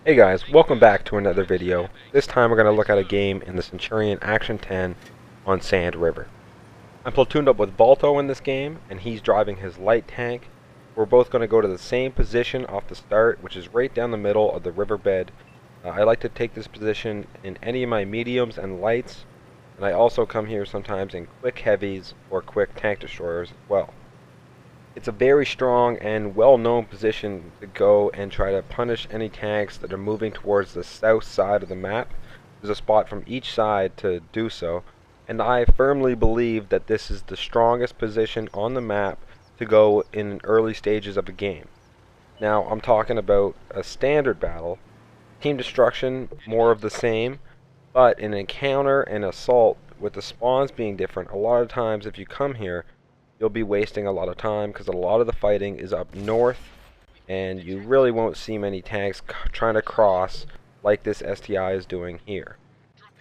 Hey guys, welcome back to another video. This time we're going to look at a game in the Centurion Action 10 on Sand River. I'm platooned up with Balto in this game, and he's driving his light tank. We're both going to go to the same position off the start, which is right down the middle of the riverbed. I like to take this position in any of my mediums and lights, and I also come here sometimes in quick heavies or quick tank destroyers as well. It's a very strong and well-known position to go and try to punish any tanks that are moving towards the south side of the map. There's a spot from each side to do so, and I firmly believe that this is the strongest position on the map to go in early stages of a game. Now, I'm talking about a standard battle, team destruction, more of the same, but in encounter and assault, with the spawns being different, a lot of times if you come here, you'll be wasting a lot of time because a lot of the fighting is up north, and you really won't see many tanks trying to cross like this STI is doing here.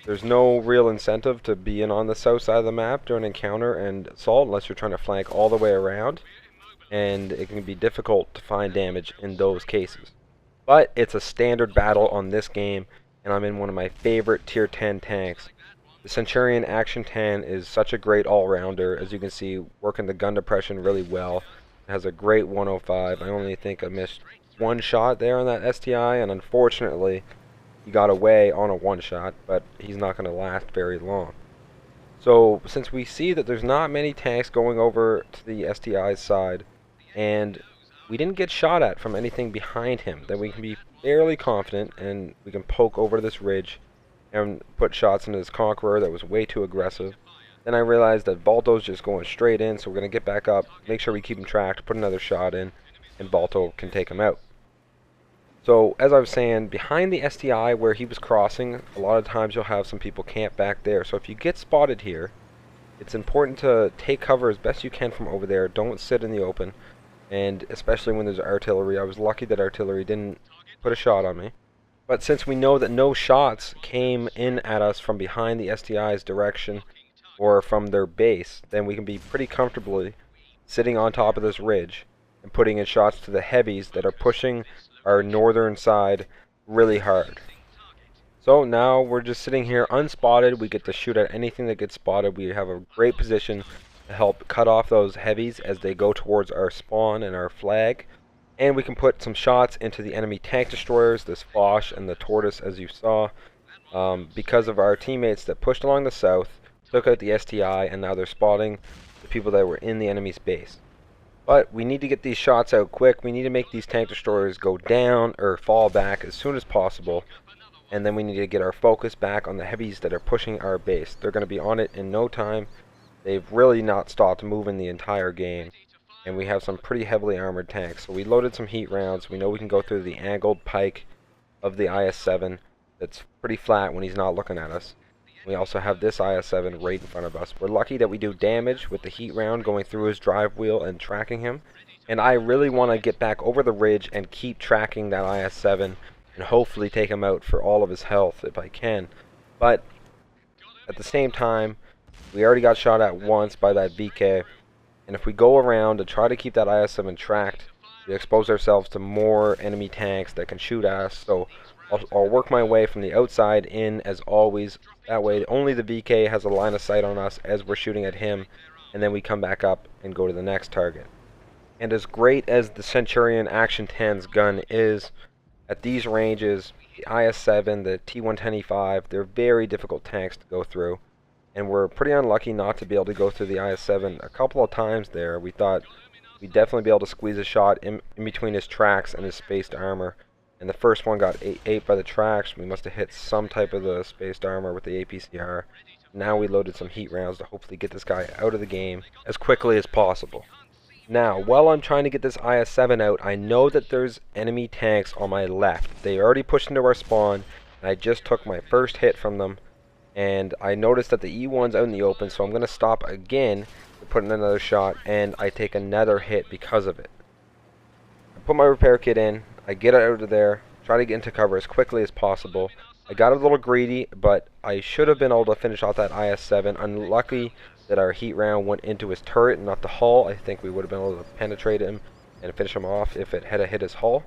There's no real incentive to be in on the south side of the map during encounter and assault unless you're trying to flank all the way around, and it can be difficult to find damage in those cases. But it's a standard battle on this game, and I'm in one of my favorite tier 10 tanks. The Centurion Action 10 is such a great all-rounder, as you can see, working the gun depression really well. It has a great 105. I only think I missed one shot there on that STI, and unfortunately, he got away on a one-shot, but he's not going to last very long. So, since we see that there's not many tanks going over to the STI's side, and we didn't get shot at from anything behind him, then we can be fairly confident, and we can poke over this ridge and put shots into this Conqueror that was way too aggressive. Then I realized that Balto's just going straight in, so we're going to get back up, make sure we keep him tracked, put another shot in, and Balto can take him out. So, as I was saying, behind the STI where he was crossing, a lot of times you'll have some people camp back there. So if you get spotted here, it's important to take cover as best you can from over there. Don't sit in the open, and especially when there's artillery. I was lucky that artillery didn't put a shot on me. But since we know that no shots came in at us from behind the STI's direction or from their base, then we can be pretty comfortably sitting on top of this ridge and putting in shots to the heavies that are pushing our northern side really hard. So now we're just sitting here unspotted. We get to shoot at anything that gets spotted. We have a great position to help cut off those heavies as they go towards our spawn and our flag. And we can put some shots into the enemy tank destroyers, this Foch and the Tortoise, as you saw, because of our teammates that pushed along the south, took out the STI, and now they're spotting the people that were in the enemy's base. But we need to get these shots out quick. We need to make these tank destroyers go down or fall back as soon as possible. And then we need to get our focus back on the heavies that are pushing our base. They're going to be on it in no time. They've really not stopped moving the entire game. And we have some pretty heavily armored tanks. So we loaded some heat rounds. We know we can go through the angled pike of the IS-7 that's pretty flat when he's not looking at us. We also have this IS-7 right in front of us. We're lucky that we do damage with the heat round going through his drive wheel and tracking him. And I really want to get back over the ridge and keep tracking that IS-7 and hopefully take him out for all of his health if I can. But at the same time, we already got shot at once by that VK. And if we go around and try to keep that IS-7 tracked, we expose ourselves to more enemy tanks that can shoot at us. So I'll work my way from the outside in as always. That way only the VK has a line of sight on us as we're shooting at him. And then we come back up and go to the next target. And as great as the Centurion Action 10's gun is, at these ranges, the IS-7, the T-110E5, they're very difficult tanks to go through. And we're pretty unlucky not to be able to go through the IS-7 a couple of times there. We thought we'd definitely be able to squeeze a shot in between his tracks and his spaced armor. And the first one got ate by the tracks. We must have hit some type of the spaced armor with the APCR. Now we loaded some heat rounds to hopefully get this guy out of the game as quickly as possible. Now, while I'm trying to get this IS-7 out, I know that there's enemy tanks on my left. They already pushed into our spawn, and I just took my first hit from them. And I noticed that the E1's out in the open, so I'm going to stop again to put in another shot, and I take another hit because of it. I put my repair kit in, I get it out of there, try to get into cover as quickly as possible. I got a little greedy, but I should have been able to finish off that IS-7. Unlucky that our heat round went into his turret and not the hull. I think we would have been able to penetrate him and finish him off if it had hit his hull.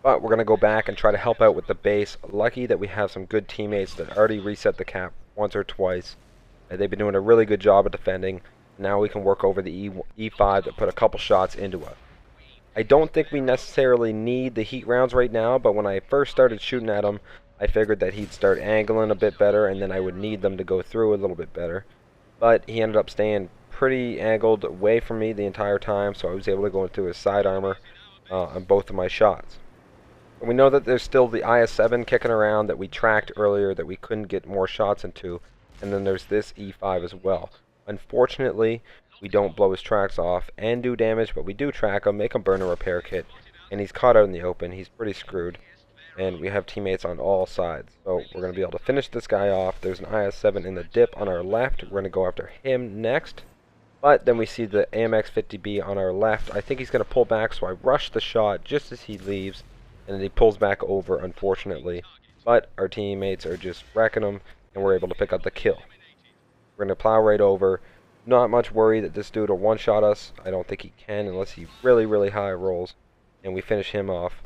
But we're going to go back and try to help out with the base. Lucky that we have some good teammates that already reset the cap once or twice. They've been doing a really good job of defending. Now we can work over the E5 that put a couple shots into us. I don't think we necessarily need the heat rounds right now, but when I first started shooting at him, I figured that he'd start angling a bit better, and then I would need them to go through a little bit better. But he ended up staying pretty angled away from me the entire time, so I was able to go into his side armor on both of my shots. And we know that there's still the IS-7 kicking around that we tracked earlier that we couldn't get more shots into, and then there's this E5 as well. Unfortunately, we don't blow his tracks off and do damage, but we do track him, make him burn a repair kit, and he's caught out in the open. He's pretty screwed, and we have teammates on all sides. So we're going to be able to finish this guy off. There's an IS-7 in the dip on our left. We're going to go after him next, but then we see the AMX-50B on our left. I think he's going to pull back, so I rush the shot just as he leaves, and then he pulls back over, unfortunately. But our teammates are just wrecking him, and we're able to pick up the kill. We're going to plow right over. Not much worry that this dude will one-shot us. I don't think he can unless he really, really high rolls. And we finish him off.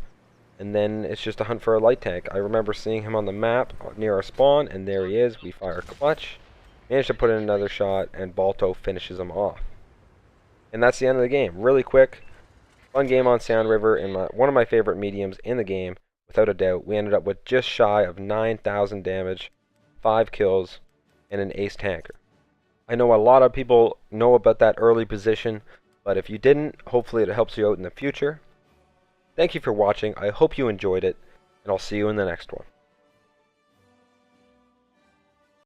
And then it's just a hunt for a light tank. I remember seeing him on the map near our spawn, and there he is. We fire clutch. Manage to put in another shot, and Balto finishes him off. And that's the end of the game. Really quick. Fun game on Sand River, and one of my favorite mediums in the game. Without a doubt, we ended up with just shy of 9,000 damage, 5 kills, and an ace tanker. I know a lot of people know about that early position, but if you didn't, hopefully it helps you out in the future. Thank you for watching. I hope you enjoyed it, and I'll see you in the next one.